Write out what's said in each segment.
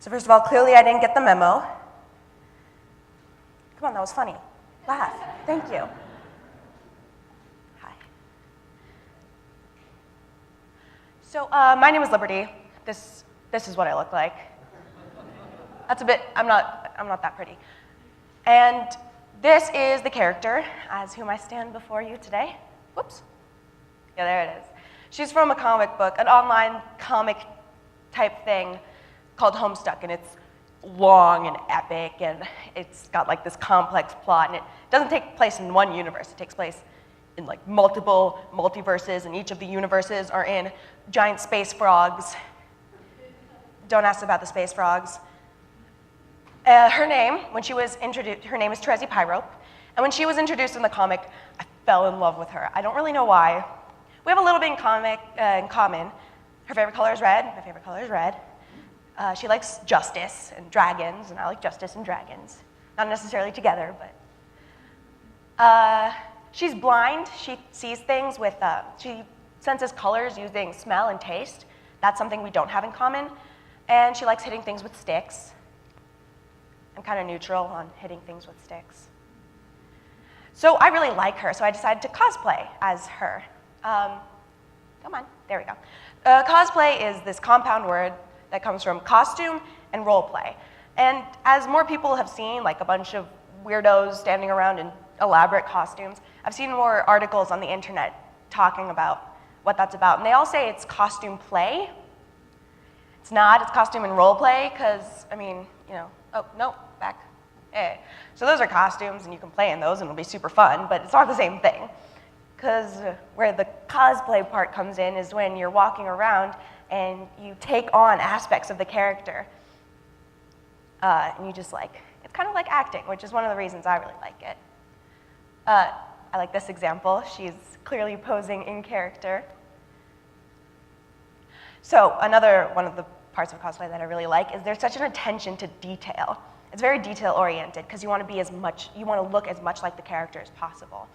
So first of all, clearly I didn't get the memo. Come on, that was funny. Laugh. Thank you. Hi. So my name is Liberty. This is what I look like. That's a bit, I'm not that pretty. And this is the character as whom I stand before you today. Whoops. Yeah, there it is. She's from a comic book, an online comic type thing called Homestuck, and it's long and epic, and it's got like this complex plot, and it doesn't take place in one universe. It takes place in like multiple multiverses, and each of the universes are in giant space frogs. Don't ask about the space frogs. Her name, when she was introduced, her name is Terezi Pyrope, and when she was introduced in the comic, I fell in love with her. I don't really know why. We have a little bit in common. Her favorite color is red. My favorite color is red. She likes justice and dragons, and I like justice and dragons. Not necessarily together, but she's blind. She sees things with, she senses colors using smell and taste. That's something we don't have in common. And she likes hitting things with sticks. I'm kind of neutral on hitting things with sticks. So I really like her, so I decided to cosplay as her. Come on, there we go. Cosplay is this compound word that comes from costume and role play. And as more people have seen, like a bunch of weirdos standing around in elaborate costumes, I've seen more articles on the internet talking about what that's about. And they all say it's costume play. It's not, it's costume and role play, because, I mean, you know, oh, no, back. Hey. So those are costumes, and you can play in those, and it'll be super fun, but it's not the same thing. Because where the cosplay part comes in is when you're walking around and you take on aspects of the character. And you just like, it's kind of like acting, which is one of the reasons I really like it. I like this example. She's clearly posing in character. So another one of the parts of cosplay that I really like is there's such an attention to detail. It's very detail-oriented because you want to be as much, you want to look as much like the character as possible.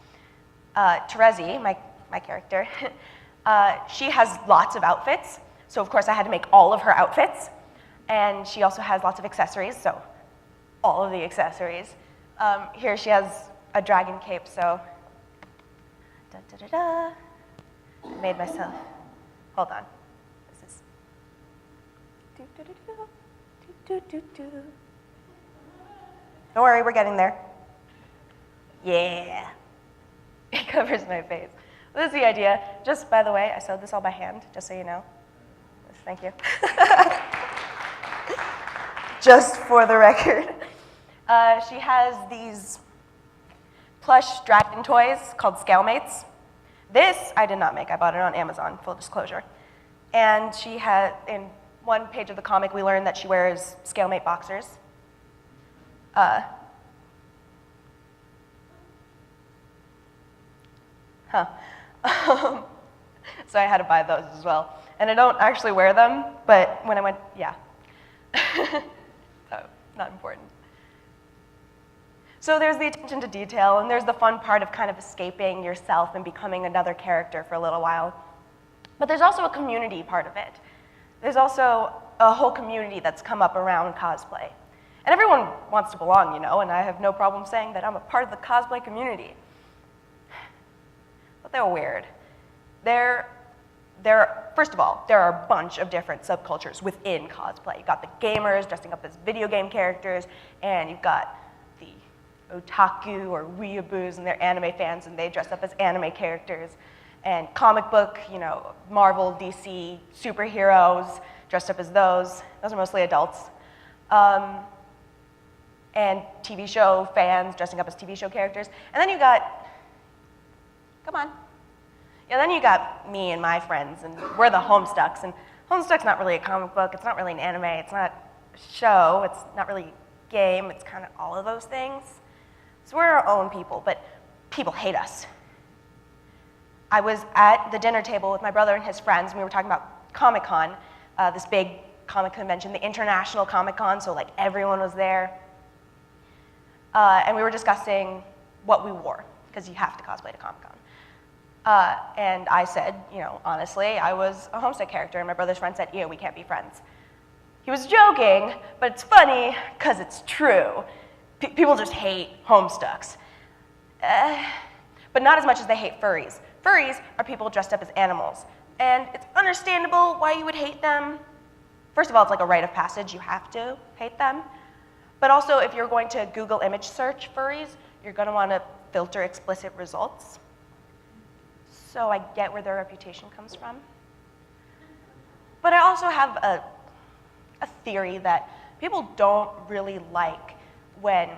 Terezi, my character, she has lots of outfits. So of course I had to make all of her outfits. And she also has lots of accessories, so all of the accessories. Here she has a dragon cape, so I made myself, hold on. This is, don't worry, we're getting there. Yeah. It covers my face. This is the idea. Just, by the way, I sewed this all by hand, just so you know. Thank you. Just for the record. She has these plush dragon toys called Scalemates. This I did not make. I bought it on Amazon, full disclosure. And she had, in one page of the comic, we learned that she wears Scalemate boxers. So I had to buy those as well. And I don't actually wear them, but when I went, yeah. So, not important. So there's the attention to detail, and there's the fun part of kind of escaping yourself and becoming another character for a little while. But there's also a community part of it. There's also a whole community that's come up around cosplay. And everyone wants to belong, you know, and I have no problem saying that I'm a part of the cosplay community. But they're weird. First of all, there are a bunch of different subcultures within cosplay. You've got the gamers dressing up as video game characters, and you've got the otaku or weeaboos, and they're anime fans, and they dress up as anime characters. And comic book, you know, Marvel, DC, superheroes, dressed up as those. Those are mostly adults. And TV show fans dressing up as TV show characters. And then you got, come on. Yeah, then you got me and my friends, and we're the Homestucks. And Homestuck's not really a comic book, it's not really an anime, it's not a show, it's not really a game, it's kind of all of those things. So we're our own people, but people hate us. I was at the dinner table with my brother and his friends, and we were talking about Comicon, this big comic convention, the International Comicon, so like everyone was there. And we were discussing what we wore, because you have to cosplay to Comicon. And I said, you know, honestly, I was a Homestuck character, and my brother's friend said, ew, we can't be friends. He was joking, but it's funny because it's true. People just hate Homestucks. But not as much as they hate furries. Furries are people dressed up as animals. And it's understandable why you would hate them. First of all, it's like a rite of passage. You have to hate them. But also, if you're going to Google image search furries, you're going to want to filter explicit results. So I get where their reputation comes from. But I also have a theory that people don't really like when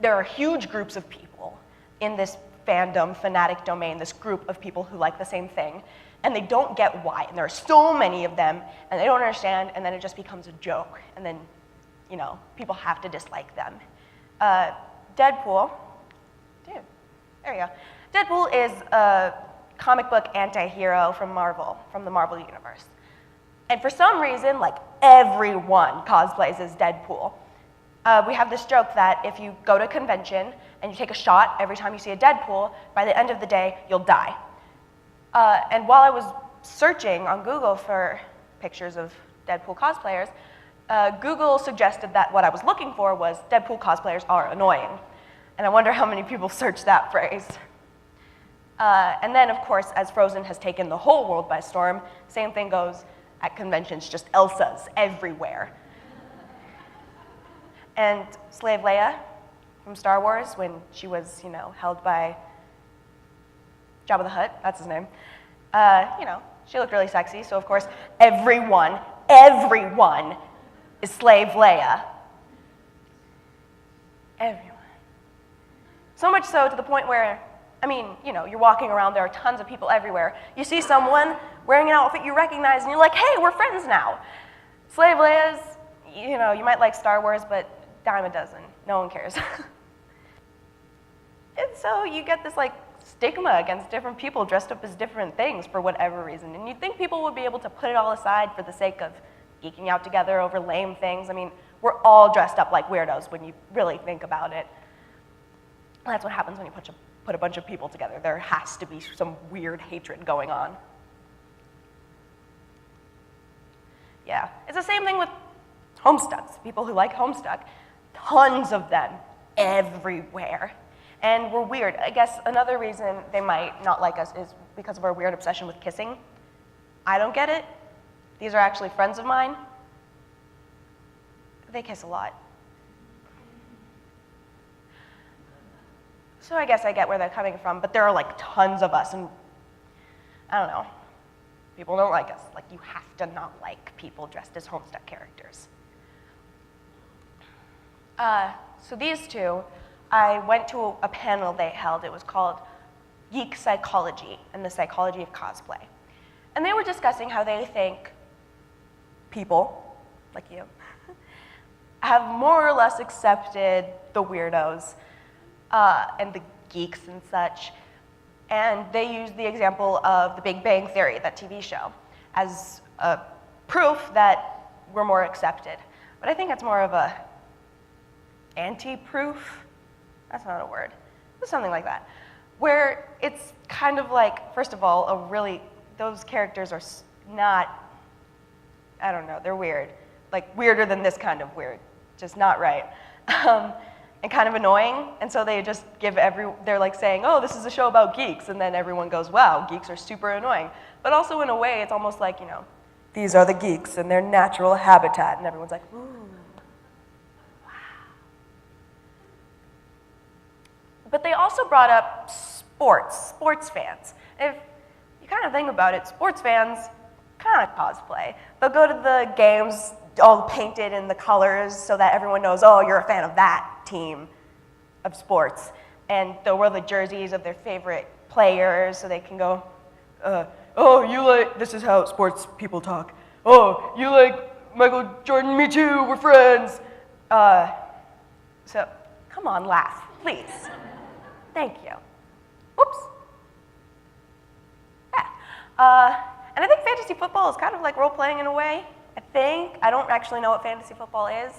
there are huge groups of people in this fandom, fanatic domain, this group of people who like the same thing, and they don't get why. And there are so many of them, and they don't understand, and then it just becomes a joke. And then, you know, people have to dislike them. Deadpool, dude, there we go. Deadpool is a comic book anti-hero from Marvel, from the Marvel universe. And for some reason, like, everyone cosplays as Deadpool. We have this joke that if you go to a convention and you take a shot every time you see a Deadpool, by the end of the day, you'll die. And while I was searching on Google for pictures of Deadpool cosplayers, Google suggested that what I was looking for was Deadpool cosplayers are annoying. And I wonder how many people searched that phrase. And then, of course, as Frozen has taken the whole world by storm, same thing goes at conventions, just Elsas everywhere. And Slave Leia from Star Wars, when she was, you know, held by Jabba the Hutt, that's his name, you know, she looked really sexy, so of course, everyone is Slave Leia. Everyone. So much so to the point where, I mean, you know, you're walking around, there are tons of people everywhere. You see someone wearing an outfit you recognize, and you're like, hey, we're friends now. Slave Leia's, you know, you might like Star Wars, but dime a dozen. No one cares. And so you get this, like, stigma against different people dressed up as different things for whatever reason. And you'd think people would be able to put it all aside for the sake of geeking out together over lame things. I mean, we're all dressed up like weirdos when you really think about it. And that's what happens when you put a bunch of people together. There has to be some weird hatred going on. Yeah, it's the same thing with Homestucks. People who like Homestuck, tons of them everywhere. And we're weird. I guess another reason they might not like us is because of our weird obsession with kissing. I don't get it. These are actually friends of mine. They kiss a lot. So I guess I get where they're coming from, but there are like tons of us, and I don't know. People don't like us. Like, you have to not like people dressed as Homestuck characters. So these two, I went to a panel they held. It was called Geek Psychology and the Psychology of Cosplay. And they were discussing how they think people, like you, have more or less accepted the weirdos and the geeks and such. And they used the example of The Big Bang Theory, that TV show, as a proof that we're more accepted. But I think it's more of a anti-proof. That's not a word. It's something like that. Where it's kind of like, first of all, those characters are not, I don't know, they're weird. Like, weirder than this kind of weird. Just not right. And kind of annoying. And so they just they're like saying, oh, this is a show about geeks. And then everyone goes, wow, geeks are super annoying. But also in a way, it's almost like, you know, these are the geeks in their natural habitat. And everyone's like, ooh. But they also brought up sports fans. If you kind of think about it, sports fans kind of cosplay. They'll go to the games all painted in the colors so that everyone knows, oh, you're a fan of that team of sports. And they'll wear the jerseys of their favorite players so they can go, oh, you like, this is how sports people talk. Oh, you like Michael Jordan, me too, we're friends. So, come on, laugh, please. Thank you. Whoops. Yeah. And I think fantasy football is kind of like role-playing in a way, I think. I don't actually know what fantasy football is,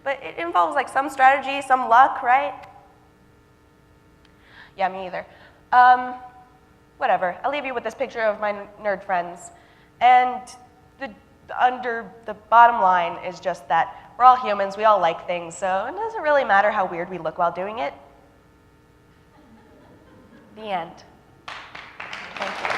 but it involves like some strategy, some luck, right? Yeah, me either. Whatever. I'll leave you with this picture of my nerd friends. And the the bottom line is just that we're all humans, we all like things, so it doesn't really matter how weird we look while doing it. The end. Thank you.